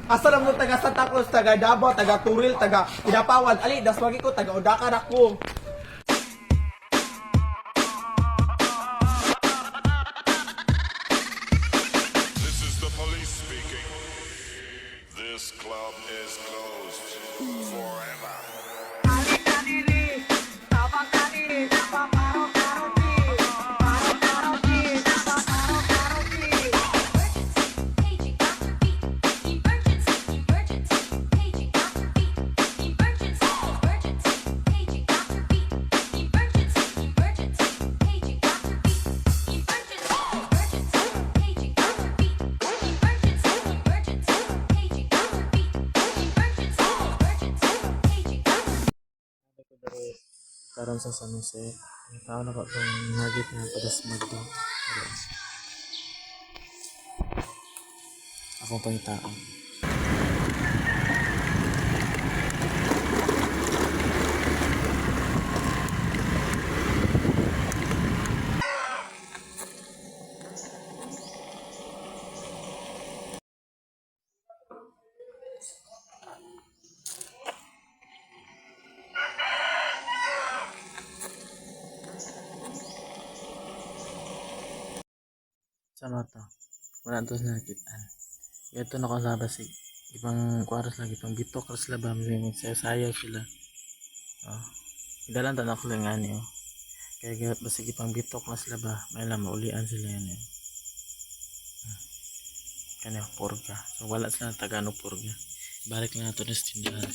Asa na mo taga Santa Cruz, taga Davao, taga Turil, taga Pinapawan. Ali, das wagi ko, taga Udakan ako. This is the police speaking. This club is closed forever. Karon sa San Jose, tao na pa itong nagit na padasmag daw. Ako pa yung tao. Sama to. Wala to sa nakitaan. Ito na ko sa basig. Ibang kwaras lagi, ibang bitok ras labam yung sayaw sila. Oh. Idalan na ako lang ani oh. Kaya gawat basig ibang bitok na sila ba, may lang maulian sila yan eh. Kanya purga. So wala sila tagano purga. Balik na ito na sa tindahan.